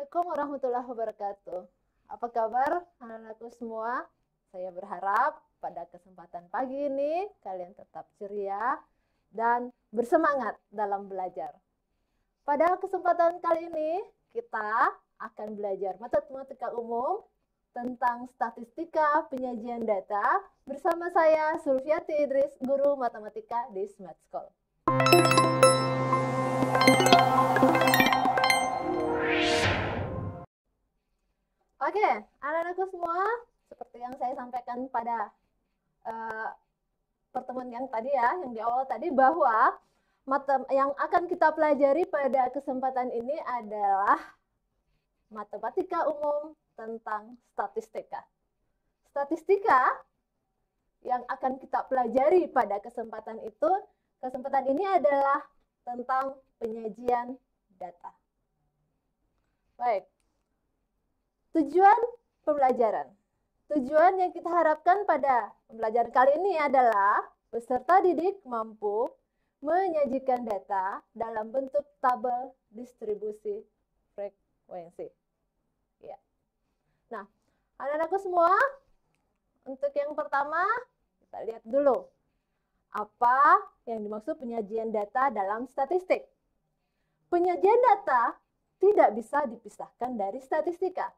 Assalamualaikum warahmatullahi wabarakatuh. Apa kabar anak-anakku semua? Saya berharap pada kesempatan pagi ini kalian tetap ceria dan bersemangat dalam belajar. Pada kesempatan kali ini kita akan belajar matematika umum tentang statistika penyajian data bersama saya Sulfiati Idris, guru matematika di Smart School. Oke, anak-anakku semua, seperti yang saya sampaikan pada pertemuan yang tadi ya, yang di awal tadi, bahwa yang akan kita pelajari pada kesempatan ini adalah matematika umum tentang statistika. Statistika yang akan kita pelajari pada kesempatan ini adalah tentang penyajian data. Baik. Tujuan pembelajaran. Tujuan yang kita harapkan pada pembelajaran kali ini adalah peserta didik mampu menyajikan data dalam bentuk tabel distribusi frekuensi. Ya. Nah, anak-anakku semua, untuk yang pertama, kita lihat dulu apa yang dimaksud penyajian data dalam statistik. Penyajian data tidak bisa dipisahkan dari statistika.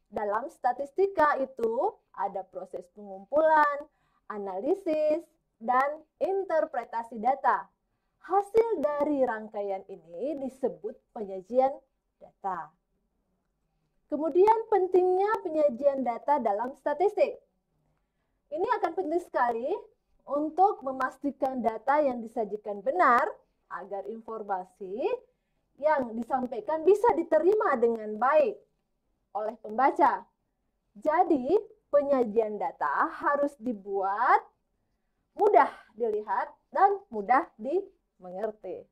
Dalam statistika itu ada proses pengumpulan, analisis, dan interpretasi data. Hasil dari rangkaian ini disebut penyajian data. Kemudian pentingnya penyajian data dalam statistik. Ini akan penting sekali untuk memastikan data yang disajikan benar agar informasi yang disampaikan bisa diterima dengan baik oleh pembaca. Jadi, penyajian data harus dibuat mudah dilihat dan mudah dimengerti.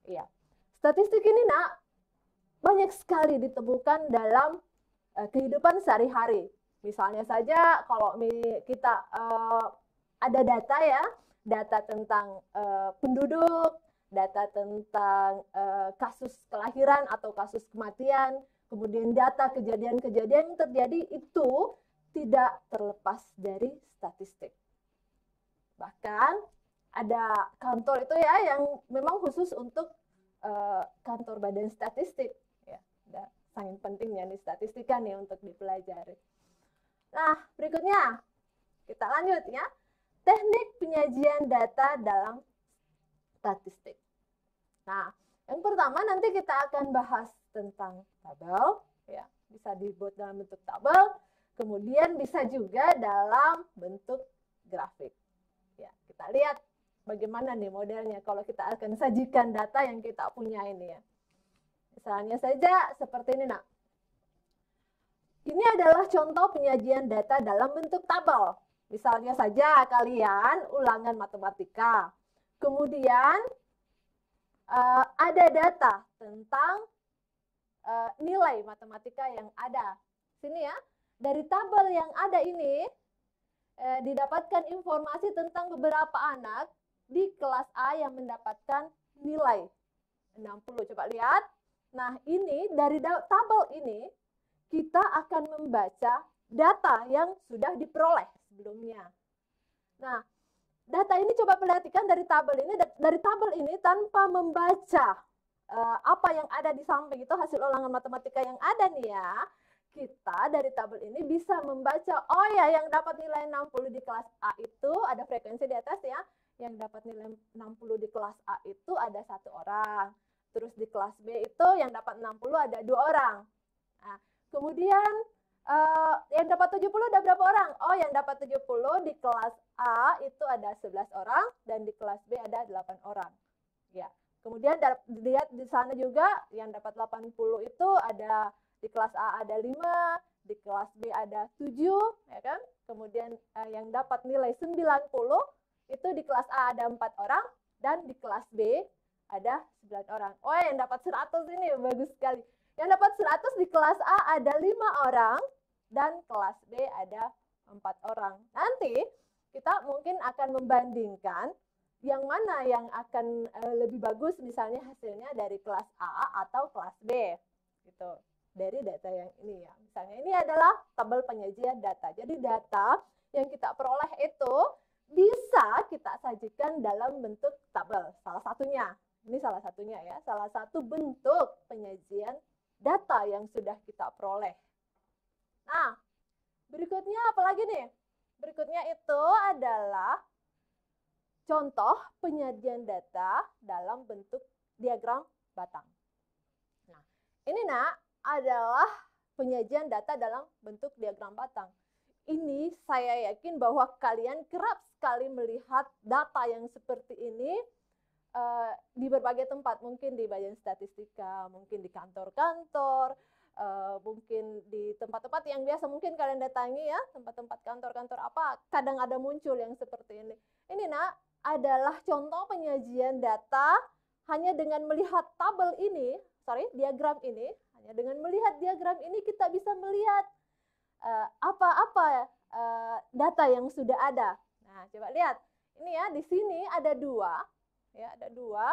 Ya. Statistik ini, Nak, banyak sekali ditemukan dalam kehidupan sehari-hari. Misalnya saja kalau kita ada data ya, data tentang penduduk, data tentang kasus kelahiran atau kasus kematian, kemudian data kejadian-kejadian yang terjadi itu tidak terlepas dari statistik. Bahkan ada kantor itu ya yang memang khusus untuk kantor badan statistik. Ya, sangat pentingnya nih statistika nih untuk dipelajari. Nah, berikutnya kita lanjut ya. Teknik penyajian data dalam statistik. Nah, yang pertama nanti kita akan bahas tentang tabel, ya, bisa dibuat dalam bentuk tabel, kemudian bisa juga dalam bentuk grafik. Ya, kita lihat bagaimana nih modelnya kalau kita akan sajikan data yang kita punya ini ya. Misalnya saja seperti ini, Nak. Ini adalah contoh penyajian data dalam bentuk tabel. Misalnya saja kalian ulangan matematika. Kemudian ada data tentang nilai matematika yang ada. Sini ya, dari tabel yang ada ini didapatkan informasi tentang beberapa anak di kelas A yang mendapatkan nilai 60. Coba lihat. Nah, ini dari tabel ini kita akan membaca data yang sudah diperoleh sebelumnya. Nah, data ini coba perhatikan dari tabel ini tanpa membaca apa yang ada di samping itu hasil ulangan matematika yang ada nih ya. Kita dari tabel ini bisa membaca, oh ya, yang dapat nilai 60 di kelas A itu ada frekuensi di atas ya. Yang dapat nilai 60 di kelas A itu ada 1 orang. Terus di kelas B itu yang dapat 60 ada 2 orang. Nah, kemudian yang dapat 70 ada berapa orang? Oh, yang dapat 70 di kelas A itu ada 11 orang dan di kelas B ada 8 orang. Ya. Kemudian lihat di sana juga yang dapat 80 itu ada di kelas A ada 5, di kelas B ada 7, ya kan? Kemudian yang dapat nilai 90 itu di kelas A ada 4 orang dan di kelas B ada 9 orang. Oh, yang dapat 100 ini bagus sekali. Yang dapat 100 di kelas A ada 5 orang dan kelas B ada 4 orang. Nanti kita mungkin akan membandingkan yang mana yang akan lebih bagus misalnya hasilnya dari kelas A atau kelas B. gitu. Dari data yang ini ya. Misalnya ini adalah tabel penyajian data. Jadi data yang kita peroleh itu bisa kita sajikan dalam bentuk tabel. Salah satunya, ini salah satunya ya, salah satu bentuk penyajian data yang sudah kita peroleh. Nah, berikutnya apa lagi nih? Berikutnya itu adalah contoh penyajian data dalam bentuk diagram batang. Nah, ini nak adalah penyajian data dalam bentuk diagram batang. Ini saya yakin bahwa kalian kerap sekali melihat data yang seperti ini di berbagai tempat, mungkin di bagian statistika, mungkin di kantor-kantor, mungkin di tempat-tempat yang biasa mungkin kalian datangi ya, tempat-tempat kantor-kantor apa, kadang ada muncul yang seperti ini. Ini nak adalah contoh penyajian data hanya dengan melihat tabel ini, diagram ini, hanya dengan melihat diagram ini kita bisa melihat apa-apa data yang sudah ada. Nah, coba lihat. Ini ya, di sini ada dua, ya, ada dua,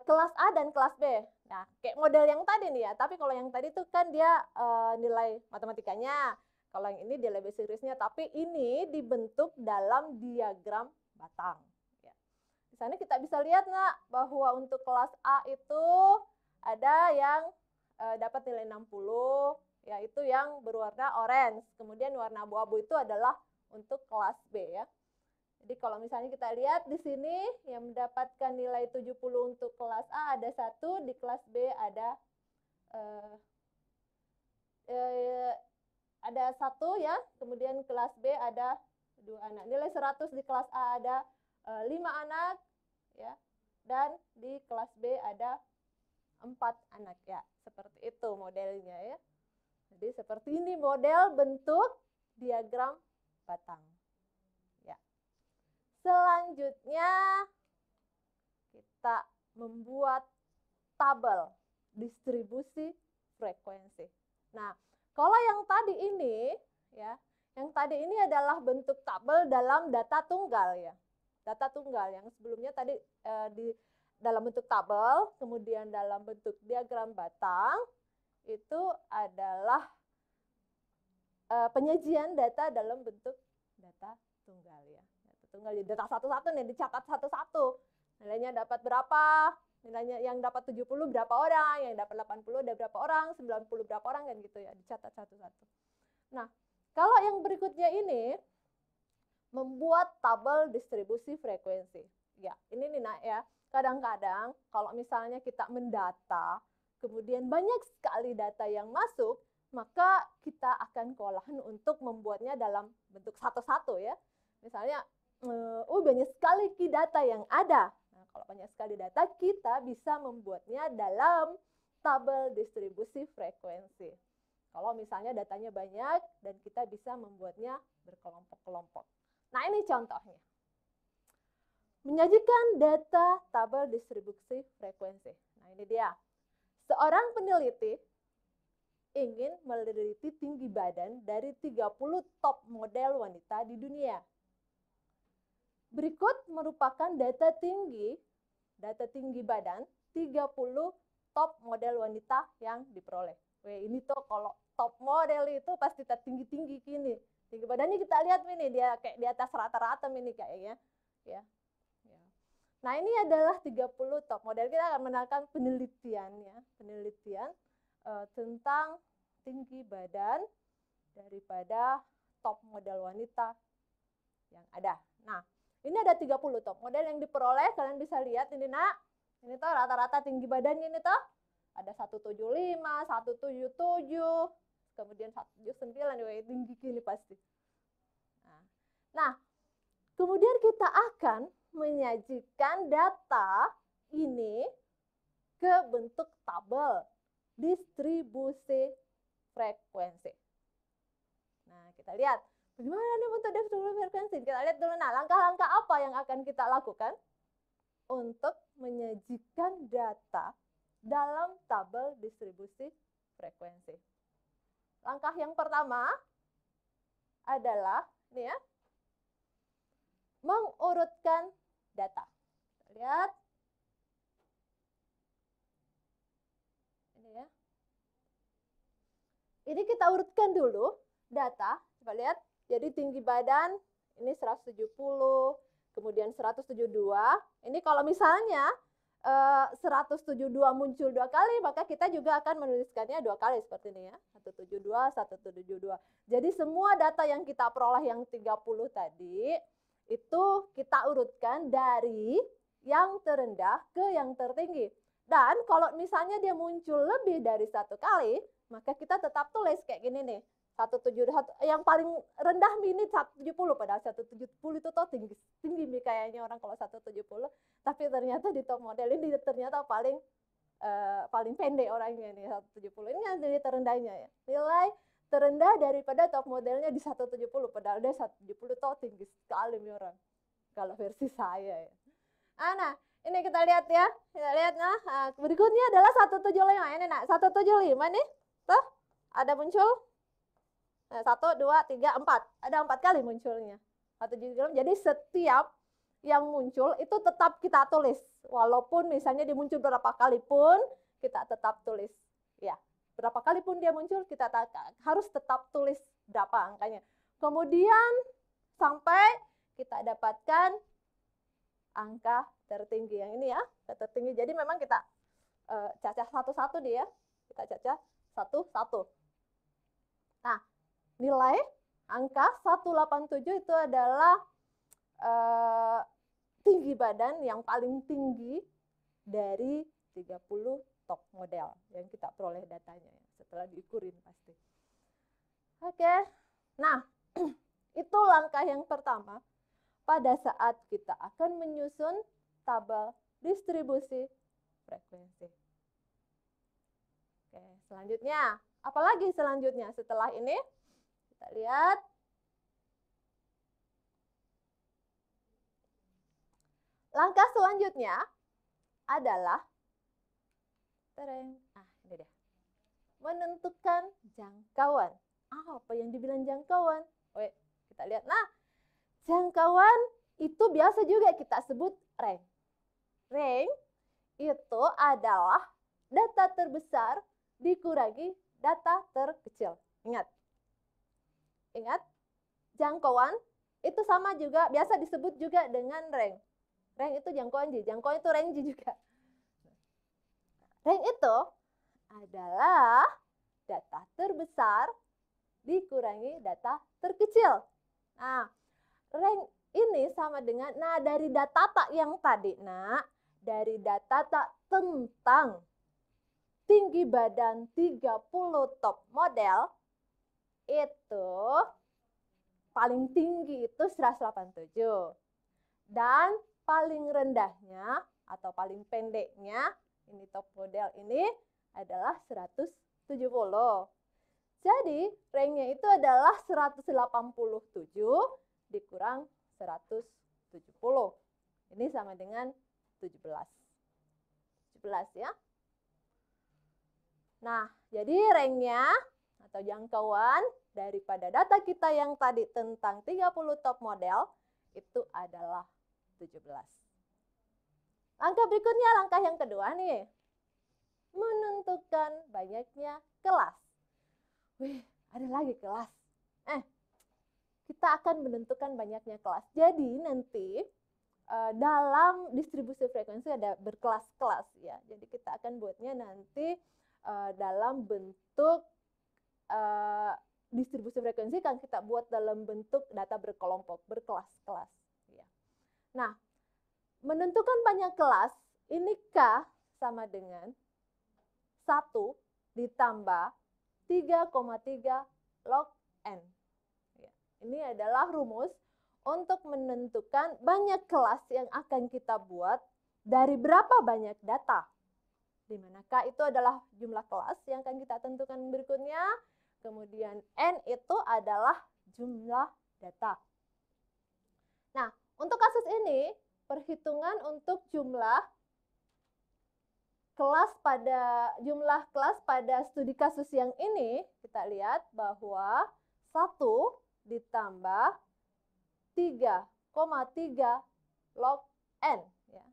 kelas A dan kelas B. Nah, kayak model yang tadi nih ya, tapi kalau yang tadi tuh kan dia nilai matematikanya, kalau yang ini nilai basic risk-nya, tapi ini dibentuk dalam diagram batang. Ya. Di sana kita bisa lihat nak, bahwa untuk kelas A itu ada yang dapat nilai 60, yaitu yang berwarna orange. Kemudian warna abu-abu itu adalah untuk kelas B ya. Jadi kalau misalnya kita lihat di sini yang mendapatkan nilai 70 untuk kelas A ada 1, di kelas B ada 1 ya. Kemudian kelas B ada 2 anak. Nilai 100 di kelas A ada 5 anak ya. Dan di kelas B ada 4 anak ya. Seperti itu modelnya ya. Jadi seperti ini model bentuk diagram batang. Ya. Selanjutnya kita membuat tabel distribusi frekuensi. Nah, kalau yang tadi ini ya, yang tadi ini adalah bentuk tabel dalam data tunggal ya. Data tunggal yang sebelumnya tadi di dalam bentuk tabel, kemudian dalam bentuk diagram batang, itu adalah penyajian data dalam bentuk data tunggal ya. Data tunggal, data satu-satu nih, dicatat satu-satu. Nilainya dapat berapa? Nilainya yang dapat 70 berapa orang, yang dapat 80 ada berapa orang, 90 berapa orang kan gitu ya, dicatat satu-satu. Nah, kalau yang berikutnya ini membuat tabel distribusi frekuensi. Ya, ini nih nak ya. Kadang-kadang kalau misalnya kita mendata, kemudian banyak sekali data yang masuk, maka kita akan kewalahan untuk membuatnya dalam bentuk satu-satu ya. Misalnya, banyak sekali data yang ada. Nah, kalau banyak sekali data, kita bisa membuatnya dalam tabel distribusi frekuensi. Kalau misalnya datanya banyak dan kita bisa membuatnya berkelompok-kelompok. Nah, ini contohnya. Menyajikan data tabel distribusi frekuensi. Nah, ini dia. Seorang peneliti ingin meneliti tinggi badan dari 30 top model wanita di dunia. Berikut merupakan data tinggi badan 30 top model wanita yang diperoleh. Ini tuh kalau top model itu pasti tertinggi-tinggi gini. Tinggi badannya kita lihat ini dia kayak di atas rata-rata ini kayaknya. Ya. Nah, ini adalah 30 top model. Kita akan menaikkan penelitian tentang tinggi badan daripada top model wanita yang ada. Nah, ini ada 30 top model yang diperoleh. Kalian bisa lihat ini nak. Ini tuh rata-rata tinggi badannya ini tuh. Ada 175, 177, kemudian 179, tinggi gini pasti. Nah, kemudian kita akan menyajikan data ini ke bentuk tabel distribusi frekuensi. Nah, kita lihat bagaimana nih bentuk distribusi frekuensi. Kita lihat dulu, nah, langkah-langkah apa yang akan kita lakukan untuk menyajikan data dalam tabel distribusi frekuensi. Langkah yang pertama adalah ini ya, mengurutkan data. Lihat. Ini ya. Ini kita urutkan dulu data, coba lihat. Jadi tinggi badan ini 170, kemudian 172. Ini kalau misalnya 172 muncul 2 kali, maka kita juga akan menuliskannya 2 kali seperti ini ya. 172, 172. Jadi semua data yang kita peroleh yang 30 tadi, itu kita urutkan dari yang terendah ke yang tertinggi. Dan kalau misalnya dia muncul lebih dari 1 kali, maka kita tetap tulis kayak gini nih. 171 yang paling rendah ini 170, padahal 170 itu tuh tinggi tinggi kayaknya orang kalau 170, tapi ternyata di top model ini ternyata paling pendek orangnya nih 170. Ini jadi terendahnya ya. Nilai terendah daripada top modelnya di 170, padahal dia 170 tuh tinggi sekali nih orang. Kalau versi saya ya. Nah, ini kita lihat ya. Kita lihat nah, berikutnya adalah 175. Ini nak 175 nih. Tuh, ada muncul. Nah, 1, 2, 3, 4. Ada 4 kali munculnya. 175. Jadi setiap yang muncul itu tetap kita tulis. Walaupun misalnya dia muncul berapa kali pun, kita tetap tulis. Ya, berapa kali pun dia muncul, kita harus tetap tulis berapa angkanya. Kemudian sampai kita dapatkan angka tertinggi yang ini ya, tertinggi. Jadi memang kita cacah satu-satu dia, kita cacah satu-satu. Nah, nilai angka 187 itu adalah tinggi badan yang paling tinggi dari 30 top model yang kita peroleh datanya ya, setelah diukurin pasti. Oke, nah itu langkah yang pertama pada saat kita akan menyusun tabel distribusi frekuensi. Oke, selanjutnya, apalagi selanjutnya setelah ini? Kita lihat. Langkah selanjutnya adalah ini dia. Menentukan jangkauan. Apa yang dibilang jangkauan? Kita lihat. Nah, jangkauan itu biasa juga kita sebut range. Range itu adalah data terbesar dikurangi data terkecil. Ingat, jangkauan itu sama juga, biasa disebut juga dengan range. Range itu jangkauan, jangkauan itu range juga. Range itu adalah data terbesar dikurangi data terkecil. Nah, range ini sama dengan, dari data yang tadi, dari data tentang tinggi badan 30 top model, itu paling tinggi itu 187. Dan paling rendahnya atau paling pendeknya, ini top model ini adalah 170. Jadi, range-nya itu adalah 187 dikurang 170. Ini sama dengan 17. 17 ya. Nah, jadi range-nya atau jangkauan daripada data kita yang tadi tentang 30 top model itu adalah 17. Langkah berikutnya, langkah yang kedua nih. Menentukan banyaknya kelas. Ada lagi kelas. Kita akan menentukan banyaknya kelas. Jadi nanti dalam distribusi frekuensi ada berkelas-kelas ya. Jadi kita akan buatnya nanti dalam bentuk distribusi frekuensi kan kita buat dalam bentuk data berkelompok, berkelas-kelas. Ya. Nah, menentukan banyak kelas, ini K sama dengan 1 ditambah 3,3 log N. Ya. Ini adalah rumus untuk menentukan banyak kelas yang akan kita buat dari berapa banyak data. Di mana K itu adalah jumlah kelas yang akan kita tentukan berikutnya. Kemudian N itu adalah jumlah data. Nah, untuk kasus ini, perhitungan untuk jumlah kelas pada studi kasus yang ini, kita lihat bahwa 1 ditambah 3,3 log N. Ya,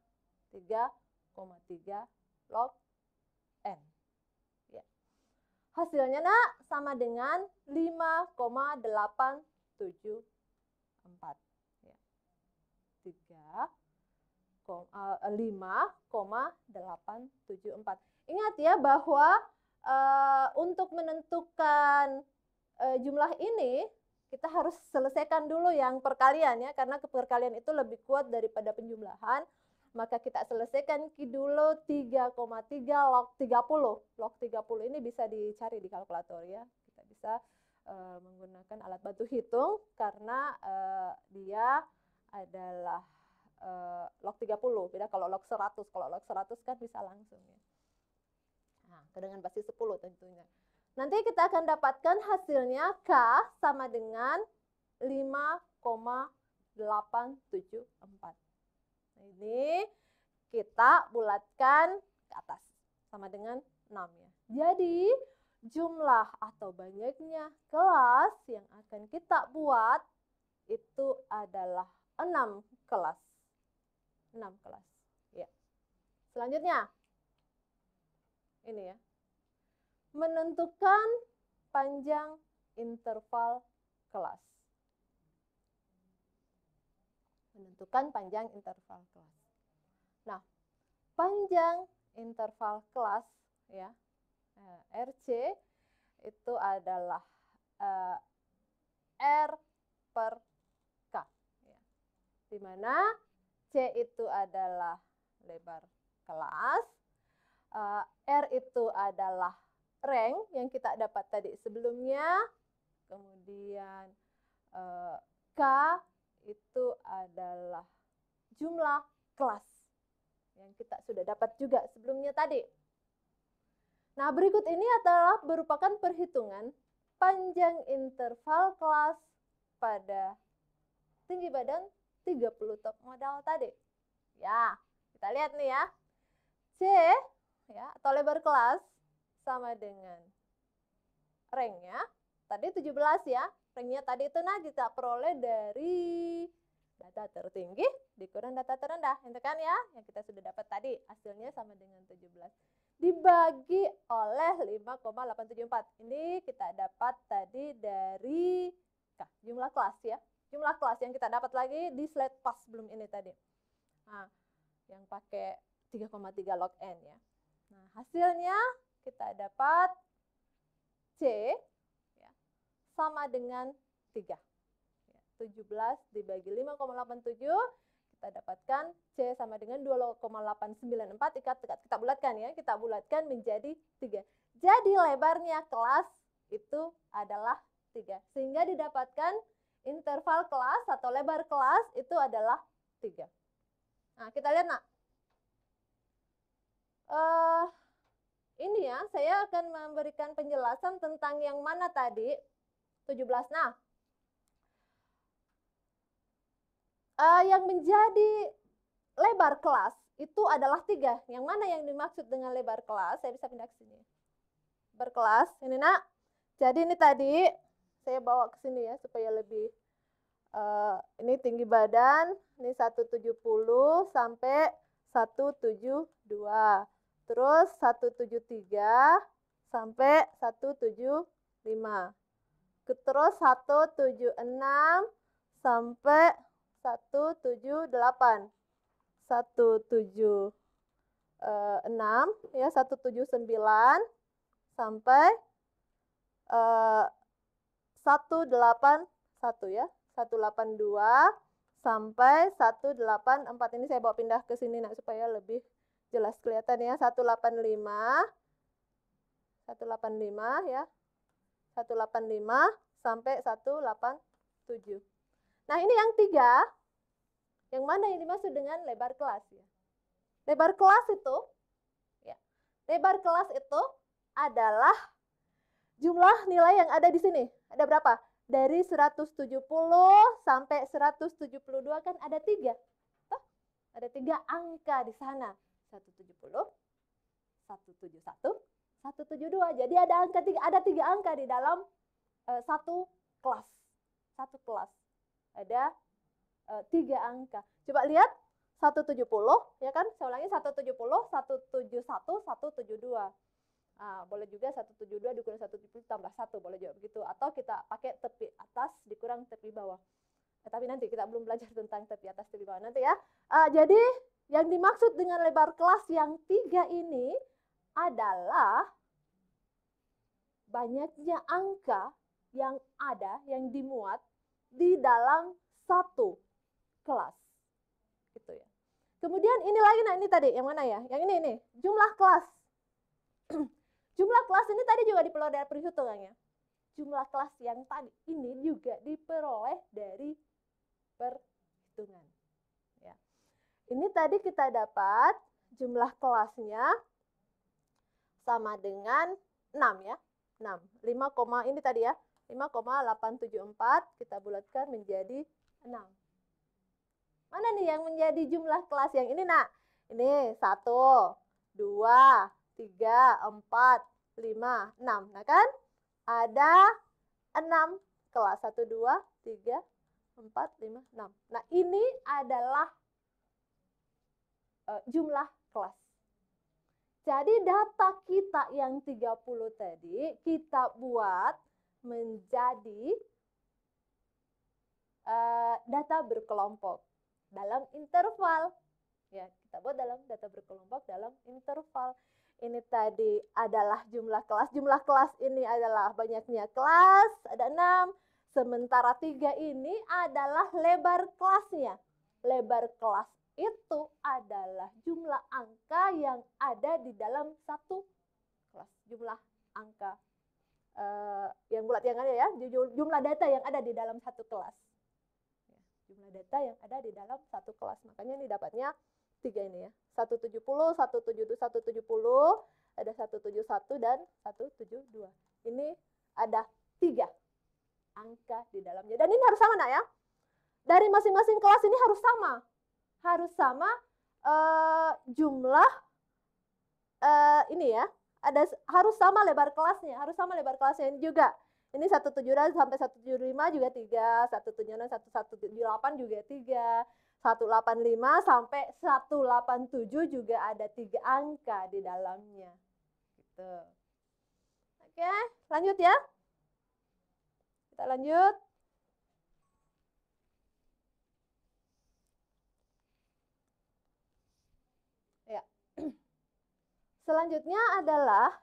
3,3 log N. Ya. Hasilnya nak sama dengan 5,874. Ya. 5,874. Ingat ya bahwa untuk menentukan jumlah ini kita harus selesaikan dulu yang perkalian ya, karena perkalian itu lebih kuat daripada penjumlahan. Maka kita selesaikan dulu 3,3 log 30. Log 30 ini bisa dicari di kalkulator ya. Kita bisa menggunakan alat bantu hitung karena dia adalah log 30. Beda kalau log 100. Kalau log 100 kan bisa langsung ya. Nah, dengan basis 10 tentunya. Nanti kita akan dapatkan hasilnya K sama dengan 5,874. Nah, ini kita bulatkan ke atas sama dengan 6 ya. Jadi jumlah atau banyaknya kelas yang akan kita buat itu adalah 6 kelas. 6 kelas. Ya. Selanjutnya ini ya. Menentukan panjang interval kelas. Menentukan panjang interval kelas. Nah, panjang interval kelas ya, RC itu adalah R per K ya. Di mana C itu adalah lebar kelas, R itu adalah rank yang kita dapat tadi sebelumnya, kemudian K itu adalah jumlah kelas yang kita sudah dapat juga sebelumnya tadi. Nah, berikut ini adalah merupakan perhitungan panjang interval kelas pada tinggi badan 30 top modal tadi. Ya, kita lihat nih ya. C ya atau lebar kelas sama dengan ranknya. Tadi 17 ya. Ranknya tadi itu nah kita peroleh dari data tertinggi dikurang data terendah. Itu kan ya, yang kita sudah dapat tadi. Hasilnya sama dengan 17. Dibagi oleh 5,874. Ini kita dapat tadi dari jumlah kelas ya. Jumlah kelas yang kita dapat lagi di slide pas sebelum ini tadi. Nah, yang pakai 3,3 log N ya. Nah, hasilnya kita dapat C ya, sama dengan 3. Ya, 17 dibagi 5,87, kita dapatkan C sama dengan 2,894. Kita bulatkan ya, kita bulatkan menjadi 3. Jadi lebarnya kelas itu adalah 3. Sehingga didapatkan interval kelas atau lebar kelas itu adalah 3. Nah, kita lihat nak. Ini ya, saya akan memberikan penjelasan tentang yang mana tadi, 17. Nah, yang menjadi lebar kelas itu adalah 3. Yang mana yang dimaksud dengan lebar kelas? Saya bisa pindah ke sini. Berkelas, ini nak. Jadi ini tadi, saya bawa ke sini ya, supaya lebih, ini tinggi badan, ini 170 sampai 172. Terus 173 sampai 175. Terus 176 sampai 178. 176 ya, 179 sampai 181 ya. 182 sampai 184. Ini saya bawa pindah ke sini nak supaya lebih jelas kelihatan ya. 185 ya. 185 sampai 187. Nah, ini yang 3. Yang mana yang dimaksud dengan lebar kelas ya? Lebar kelas itu ya. Lebar kelas itu adalah jumlah nilai yang ada di sini. Ada berapa? Dari 170 sampai 172 kan ada 3. Tuh, ada 3 angka di sana. 170, 171, 172. Jadi ada angka 3, ada 3 angka di dalam satu kelas. Satu kelas. Ada 3 angka. Coba lihat 170 ya kan? Saya ulangi 170, 171, 172. Boleh juga 172 dikurang 170 tambah 1, boleh juga begitu. Atau kita pakai tepi atas dikurang tepi bawah. Tapi nanti kita belum belajar tentang tepi atas tepi bawah nanti ya. Jadi yang dimaksud dengan lebar kelas yang 3 ini adalah banyaknya angka yang ada, yang dimuat di dalam satu kelas. Gitu ya. Kemudian ini lagi, nah ini tadi, yang mana ya? Yang ini, jumlah kelas. Jumlah kelas ini tadi juga diperoleh dari perhitungannya. Jumlah kelas yang tadi ini juga diperoleh dari perhitungan. Ya. Ini tadi kita dapat jumlah kelasnya sama dengan 6 ya. 6. 5, ini tadi ya. 5,874 kita bulatkan menjadi 6. Mana nih yang menjadi jumlah kelas yang ini, nak? Ini 1, 2, 3, 4, 5, 6. Nah kan? Ada 6 kelas. 1, 2, 3, 4, 5, 6. Nah ini adalah jumlah kelas. Jadi data kita yang 30 tadi kita buat menjadi data berkelompok dalam interval. Ya, kita buat dalam data berkelompok dalam interval. Ini tadi adalah jumlah kelas. Jumlah kelas ini adalah banyaknya kelas, ada 6. Sementara 3 ini adalah lebar kelasnya. Lebar kelas itu adalah jumlah angka yang ada di dalam satu kelas. Jumlah angka yang bulat yang ada ya, jumlah data yang ada di dalam satu kelas. Jumlah data yang ada di dalam satu kelas. Makanya ini dapatnya 3 ini ya. 170, 170, 170, ada 171 dan 172. Ini ada 3 angka di dalamnya. Dan ini harus sama, nak ya. Dari masing-masing kelas ini harus sama. Harus sama jumlah ini ya. Harus sama lebar kelasnya. Harus sama lebar kelasnya ini juga. Ini 172 sampai 175 juga 3, 176 178 juga 3, 185 sampai 187 juga ada 3 angka di dalamnya. Gitu. Oke, lanjut ya. Kita lanjut. Ya. Selanjutnya adalah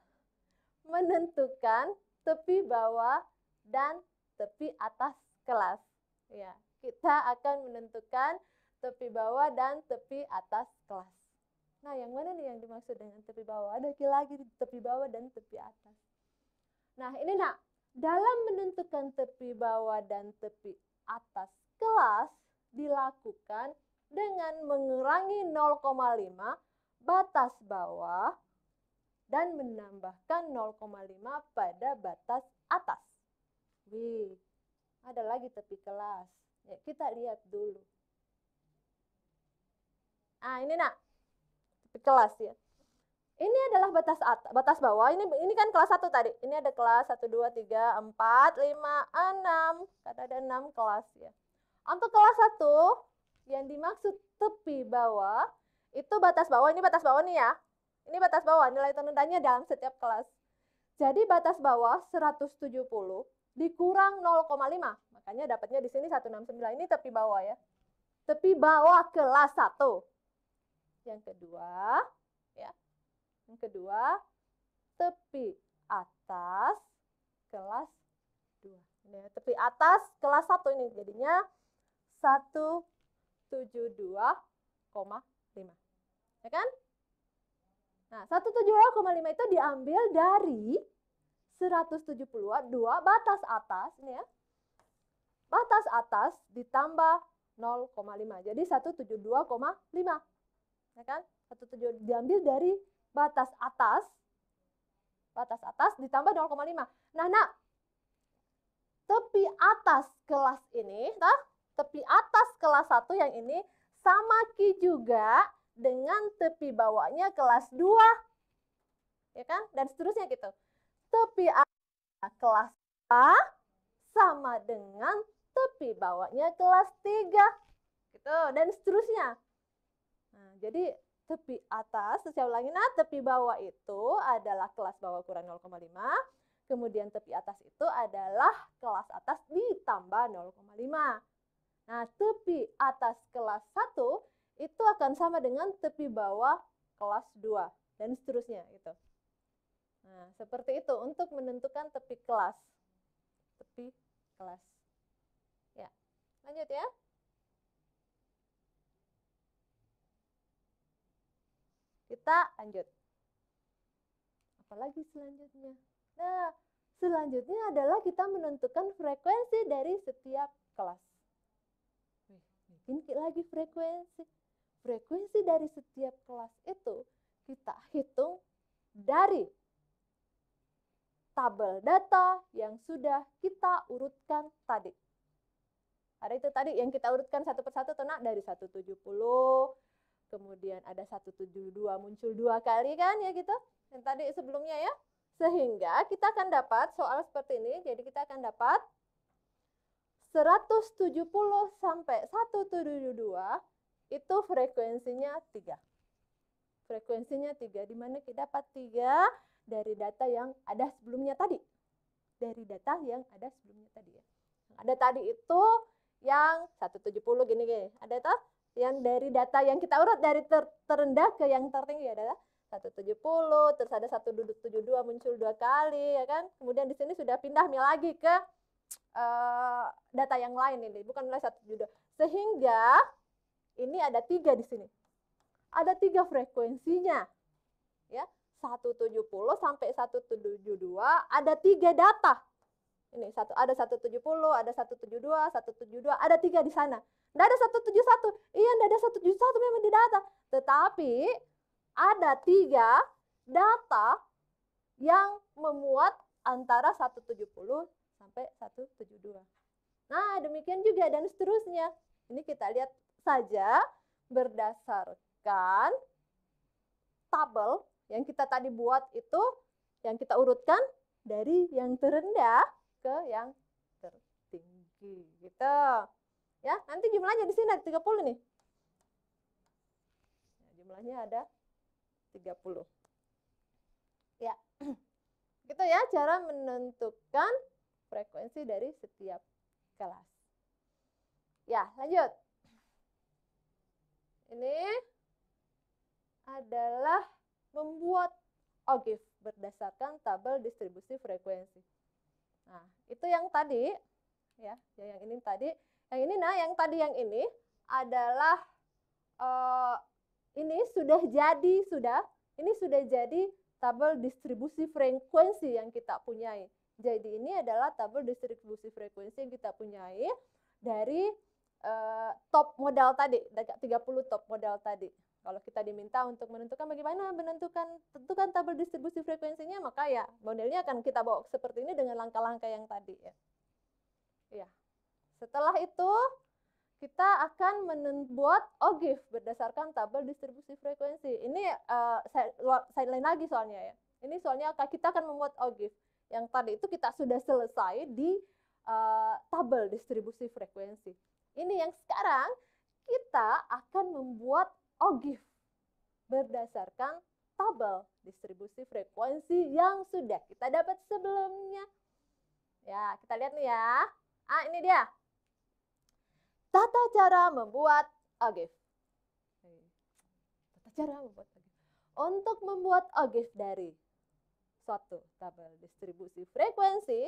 menentukan tepi bawah dan tepi atas kelas. Ya, kita akan menentukan tepi bawah dan tepi atas kelas. Nah, yang mana nih yang dimaksud dengan tepi bawah? Ada lagi tepi bawah dan tepi atas. Nah, ini nak, dalam menentukan tepi bawah dan tepi atas kelas dilakukan dengan mengurangi 0,5 batas bawah dan menambahkan 0,5 pada batas atas. Wih, ada lagi tepi kelas. Ya, kita lihat dulu. Ini nak, tepi kelas ya. Ini adalah batas bawah. Ini kan kelas 1 tadi. Ini ada kelas 1, 2, 3, 4, 5, 6. Karena ada 6 kelas ya. Untuk kelas 1, yang dimaksud tepi bawah, itu batas bawah. Ini batas bawah nih ya. Ini batas bawah, nilai rendah-rendahnya dalam setiap kelas. Jadi batas bawah 170 dikurang 0,5. Makanya dapatnya di sini 169. Ini tepi bawah ya. Tepi bawah kelas 1. Yang kedua, ya. Yang kedua, tepi atas kelas 2. Ini ya, tepi atas kelas 1 ini jadinya 172,5. Ya kan? Nah, 172,5 itu diambil dari 172 batas atas, ini ya. Batas atas ditambah 0,5. Jadi 172,5. Ya kan? 170 diambil dari batas atas ditambah 0,5. Nah, nak, tepi atas kelas ini, tepi atas kelas 1 yang ini sama Ki juga dengan tepi bawahnya kelas 2. Ya kan? Dan seterusnya gitu. Tepi atas kelas A sama dengan tepi bawahnya kelas 3. Gitu. Dan seterusnya. Nah, jadi tepi atas, saya ulangi, nah tepi bawah itu adalah kelas bawah kurang 0,5, kemudian tepi atas itu adalah kelas atas ditambah 0,5. Nah, tepi atas kelas 1 itu akan sama dengan tepi bawah kelas 2, dan seterusnya gitu. Nah, seperti itu untuk menentukan tepi kelas. Tepi kelas. Ya, lanjut ya. Kita lanjut. Apalagi selanjutnya? Nah, selanjutnya adalah kita menentukan frekuensi dari setiap kelas. Bikin lagi frekuensi. Frekuensi dari setiap kelas itu kita hitung dari tabel data yang sudah kita urutkan tadi. Ada itu tadi yang kita urutkan satu persatu, Nak, dari 170, kemudian ada 172 muncul 2 kali kan ya gitu. Yang tadi sebelumnya ya. Sehingga kita akan dapat soal seperti ini. Jadi kita akan dapat 170 sampai 172 itu frekuensinya 3. Frekuensinya 3, di mana kita dapat 3 dari data yang ada sebelumnya tadi. Dari data yang ada sebelumnya tadi ya. Ada tadi itu yang 170 gini-gini. Ada tuh yang dari data yang kita urut dari terendah ke yang tertinggi adalah 170, terus ada 172 muncul 2 kali ya kan. Kemudian di sini sudah pindah lagi ke data yang lain ini, bukan mulai 172. Sehingga ini ada 3 di sini. Ada 3 frekuensinya. Ya, 170 sampai 172 ada 3 data. Ini ada 170, ada 172, 172, ada 3 di sana. Nggak ada 171. Iya, nggak ada 171 memang di data. Tetapi ada 3 data yang memuat antara 170 sampai 172. Nah, demikian juga dan seterusnya. Ini kita lihat saja berdasarkan tabel yang kita tadi buat itu, yang kita urutkan dari yang terendah ke yang tertinggi gitu. Ya, nanti jumlahnya di sini ada 30 nih. Nah, jumlahnya ada 30. Ya. Gitu ya cara menentukan frekuensi dari setiap kelas. Ya, lanjut. Ini adalah membuat OGIF berdasarkan tabel distribusi frekuensi. Nah, itu yang tadi ya, yang ini tadi. Yang ini yang tadi yang ini adalah ini sudah jadi tabel distribusi frekuensi yang kita punyai. Jadi ini adalah tabel distribusi frekuensi yang kita punyai dari top modal tadi, 30 top modal tadi. Kalau kita diminta untuk menentukan bagaimana tentukan tabel distribusi frekuensinya, maka ya modelnya akan kita bawa seperti ini dengan langkah-langkah yang tadi ya. Ya. Setelah itu kita akan membuat OGIF berdasarkan tabel distribusi frekuensi. Ini saya lain lagi soalnya ya. Ini soalnya kita akan membuat OGIF. Yang tadi itu kita sudah selesai di tabel distribusi frekuensi. Ini yang sekarang kita akan membuat OGIF berdasarkan tabel distribusi frekuensi yang sudah kita dapat sebelumnya. Ya, kita lihat nih ya. Ini dia. Tata cara membuat OGIF. Tata cara membuat OGIF. Untuk membuat OGIF dari suatu tabel distribusi frekuensi,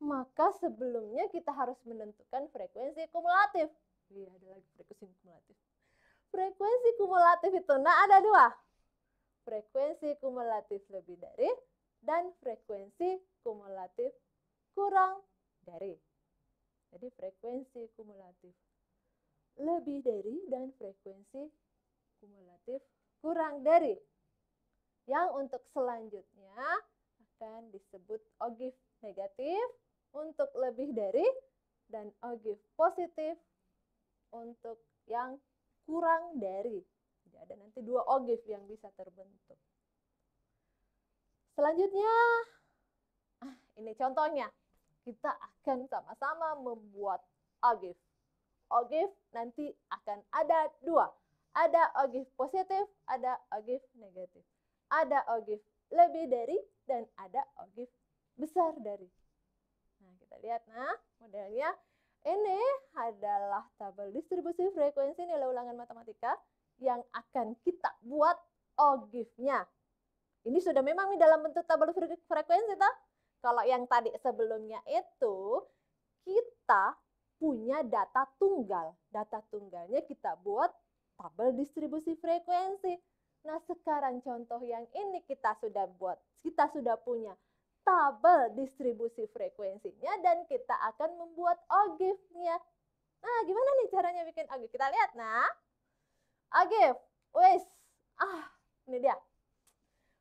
maka sebelumnya kita harus menentukan frekuensi kumulatif. Iya, ada lagi frekuensi kumulatif. Frekuensi kumulatif itu ada 2. Frekuensi kumulatif lebih dari dan frekuensi kumulatif kurang dari. Jadi frekuensi kumulatif lebih dari dan frekuensi kumulatif kurang dari. Yang untuk selanjutnya akan disebut OGIF negatif untuk lebih dari dan OGIF positif untuk yang kurang dari. Jadi ada nanti 2 OGIF yang bisa terbentuk. Selanjutnya, ini contohnya. Kita akan sama-sama membuat OGIF. OGIF nanti akan ada 2. Ada ogif positif, ada ogif negatif. Ada ogif lebih dari, dan ada ogif besar dari. Nah, kita lihat, modelnya. Ini adalah tabel distribusi frekuensi nilai ulangan matematika yang akan kita buat ogifnya. Ini sudah memang dalam bentuk tabel frekuensi, toh. Kalau yang tadi sebelumnya itu, kita punya data tunggal. Data tunggalnya kita buat tabel distribusi frekuensi. Nah, sekarang contoh yang ini kita sudah buat, kita sudah punya tabel distribusi frekuensinya dan kita akan membuat ogifnya. Nah, gimana nih caranya bikin ogif? Kita lihat, ogif. Wes. Ini dia.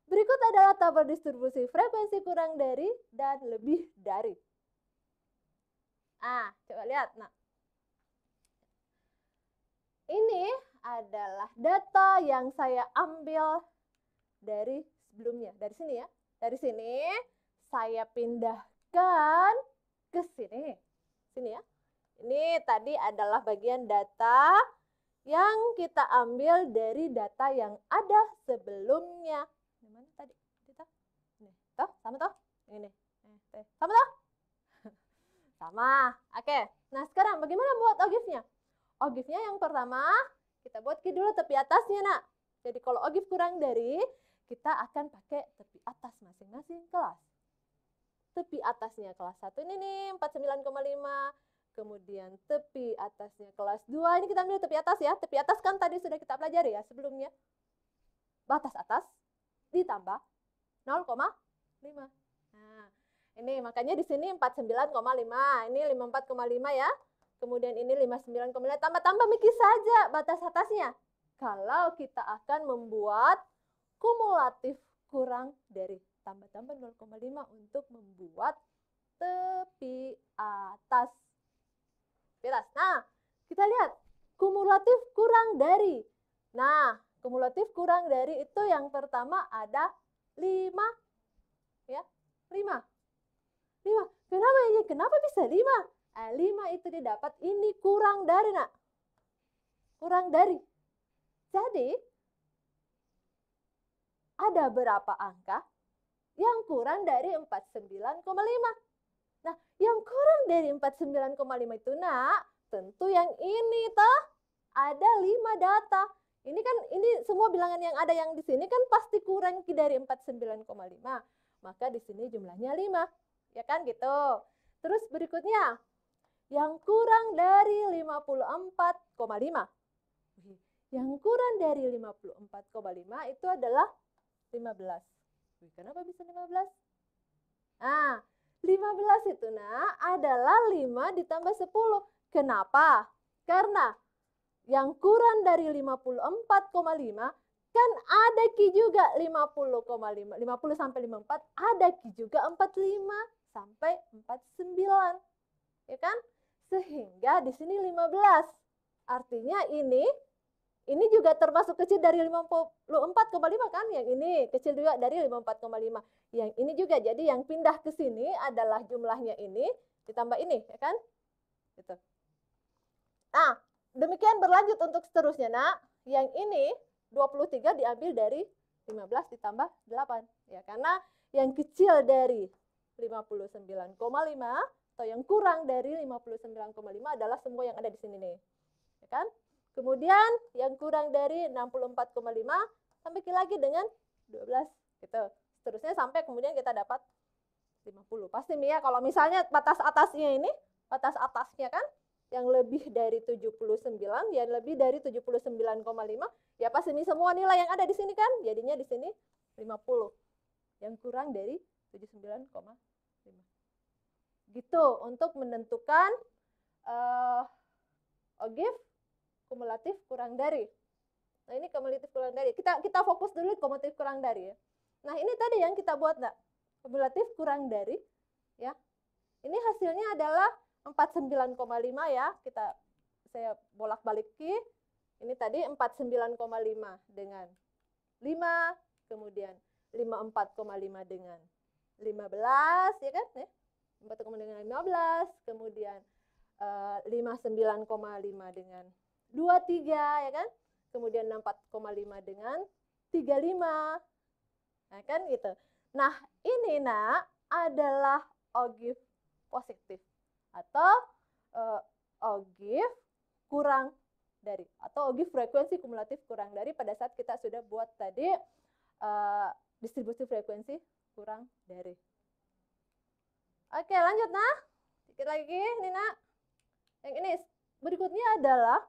Berikut adalah tabel distribusi frekuensi kurang dari dan lebih dari. Coba lihat. Ini adalah data yang saya ambil dari sebelumnya. Dari sini ya. Dari sini saya pindahkan ke sini. Sini ya. Ini tadi adalah bagian data yang kita ambil dari data yang ada sebelumnya. Mana tadi? Ini. Toh, sama toh? Ini. Sama toh? Sama. Oke. Nah, sekarang bagaimana buat ogifnya? Ogifnya yang pertama, kita buat dulu tepi atasnya, Nak. Jadi kalau ogif kurang dari, kita akan pakai tepi atas masing-masing kelas. Tepi atasnya kelas 1 ini nih, 49,5. Kemudian tepi atasnya kelas 2. Ini kita ambil tepi atas ya. Tepi atas kan tadi sudah kita pelajari ya sebelumnya. Batas atas ditambah 0,5. Nah, ini makanya di sini 49,5. Ini 54,5 ya. Kemudian ini 59,5. Tambah-tambah mikir saja batas atasnya. Kalau kita akan membuat kumulatif kurang dari, tambah-tambah 0,5 untuk membuat tepi atas. Nah, kita lihat kumulatif kurang dari. Nah, kumulatif kurang dari itu yang pertama ada 5. Ya, 5. Kenapa ini? Kenapa bisa 5? 5 itu didapat ini kurang dari, Nak. Kurang dari. Jadi, ada berapa angka yang kurang dari 49,5? Nah, yang kurang dari 49,5 itu, Nak, tentu yang ini, toh. Ada 5 data. Ini kan, ini semua bilangan yang ada yang di sini kan pasti kurang dari 49,5. Maka di sini jumlahnya 5. Ya kan, gitu. Terus berikutnya, yang kurang dari 54,5. Yang kurang dari 54,5 itu adalah 15. Kenapa bisa 15? 15 itu, Nak, adalah 5 ditambah 10. Kenapa? Karena yang kurang dari 54,5 kan ada Ki juga 50,5. 50 sampai 54 ada Ki juga 45 sampai 49. Ya kan? Sehingga di sini 15. Artinya ini juga termasuk kecil dari 54,5 kan? Yang ini kecil juga dari 54,5. Yang ini juga, jadi yang pindah ke sini adalah jumlahnya ini ditambah ini, ya kan? Gitu. Nah, demikian berlanjut untuk seterusnya, Nak. Yang ini 23 diambil dari 15 ditambah 8. Ya, karena yang kecil dari 59,5 atau yang kurang dari 59,5 adalah semua yang ada di sini nih. Ya kan? Kemudian yang kurang dari 64,5 tambah lagi dengan 12 gitu. Seterusnya sampai kemudian kita dapat 50. Pasti ya kalau misalnya batas atasnya ini, batas atasnya kan yang lebih dari 79, yang lebih dari 79,5, ya pasti ini semua nilai yang ada di sini kan, jadinya di sini 50. Yang kurang dari 79,5. Gitu untuk menentukan ogif kumulatif kurang dari. Nah, ini kumulatif kurang dari. Kita fokus dulu kumulatif kurang dari ya. Nah, ini tadi yang kita buat, Nak. Kumulatif kurang dari ya. Ini hasilnya adalah 49,5 ya. Saya bolak-baliki. Ini tadi 49,5 dengan 5, kemudian 54,5 dengan 15 ya kan? 4,5 dengan 15, kemudian 59,5 dengan 23 ya kan? kemudian 4,5 dengan 35. Nah, kan gitu. Nah, ini nak adalah ogive positif atau ogive kurang dari, atau ogive frekuensi kumulatif kurang dari pada saat kita sudah buat tadi distribusi frekuensi kurang dari. Oke, lanjut nah. Sedikit lagi, Nina. Yang ini berikutnya adalah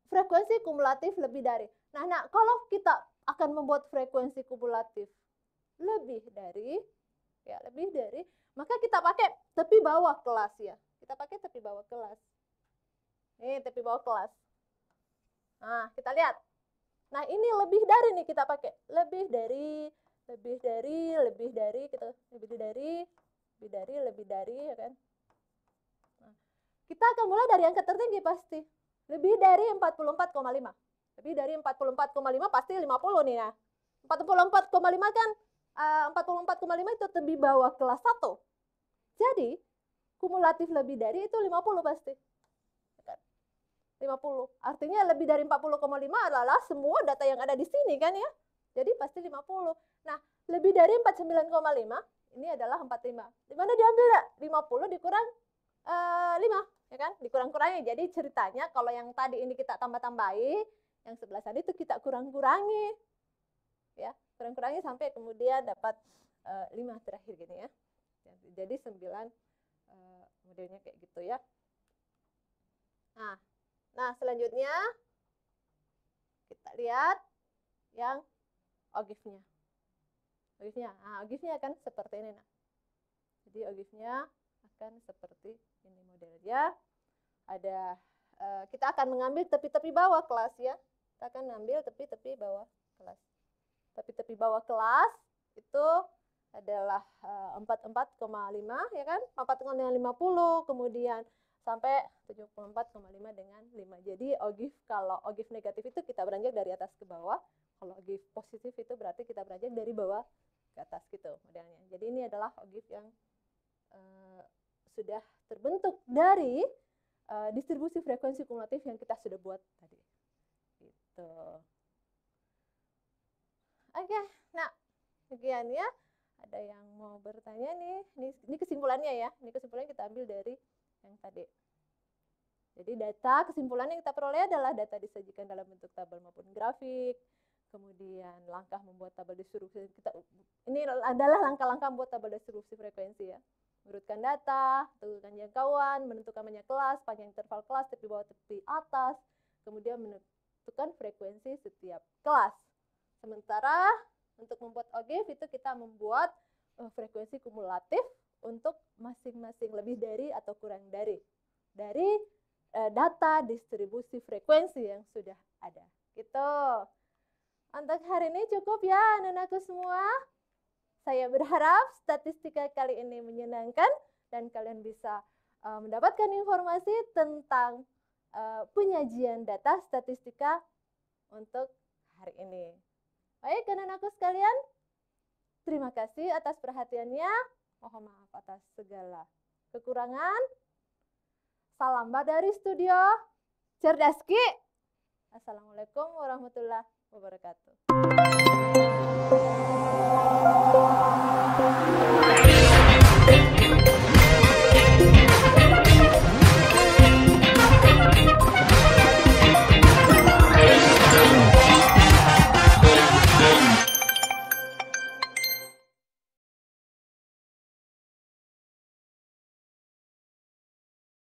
frekuensi kumulatif lebih dari. Nah, kalau kita akan membuat frekuensi kumulatif lebih dari, maka kita pakai tepi bawah kelas ya. Kita pakai tepi bawah kelas. Nih, tepi bawah kelas. Nah, kita lihat. Nah, ini lebih dari nih kita pakai. Lebih dari, gitu. Lebih dari, ya kan. Nah, kita akan mulai dari angka tertinggi pasti. Lebih dari 44,5. Lebih dari 44,5 pasti 50 nih ya. 44,5 kan 44,5 itu tepi bawah kelas 1. Jadi, kumulatif lebih dari itu 50 pasti. 50. Artinya lebih dari 40,5 adalah semua data yang ada di sini kan ya. Jadi pasti 50. Nah, lebih dari 49,5 ini adalah 45. Di mana diambil ya? 50 dikurang 5, ya kan? Dikurang-kurangi. Jadi ceritanya kalau yang tadi ini kita tambah-tambahi, yang sebelah sana itu kita kurang-kurangi. Ya, kurang-kurangi sampai kemudian dapat 5 terakhir gini ya. Jadi 9 modelnya kayak gitu ya. Nah, selanjutnya kita lihat yang ogive-nya. Nah, ogive-nya akan seperti ini. Nah. Jadi ogive-nya akan seperti ini modelnya. Ada kita akan mengambil tepi-tepi bawah kelas ya. Kita akan mengambil tepi-tepi bawah kelas. Tepi-tepi bawah kelas itu adalah 44,5 ya kan? 4,50 kemudian sampai 74,5 dengan 5. Jadi ogive, kalau ogive negatif itu kita beranjak dari atas ke bawah. Kalau ogive positif itu berarti kita beranjak dari bawah ke atas gitu modelnya. Jadi ini adalah ogive yang sudah terbentuk dari distribusi frekuensi kumulatif yang kita sudah buat tadi. Gitu. Oke, nah sekian ya. Ada yang mau bertanya nih? Ini kesimpulannya ya. Ini kesimpulannya kita ambil dari yang tadi. Jadi data kesimpulan yang kita peroleh adalah data disajikan dalam bentuk tabel maupun grafik. Kemudian langkah membuat tabel distribusi ini adalah langkah-langkah membuat tabel distribusi frekuensi ya. Urutkan data, tentukan jangkauan, menentukan banyak kelas, panjang interval kelas, tepi bawah, tepi atas, kemudian menentukan frekuensi setiap kelas. Sementara untuk membuat ogive itu kita membuat frekuensi kumulatif untuk masing-masing lebih dari atau kurang dari data distribusi frekuensi yang sudah ada. Gitu. Untuk hari ini cukup ya anak-anakku semua. Saya berharap statistika kali ini menyenangkan dan kalian bisa mendapatkan informasi tentang penyajian data statistika untuk hari ini. Baik anak-anakku sekalian, terima kasih atas perhatiannya. Mohon maaf atas segala kekurangan. Salam dari studio Cerdaski. Assalamualaikum warahmatullahi wabarakatuh.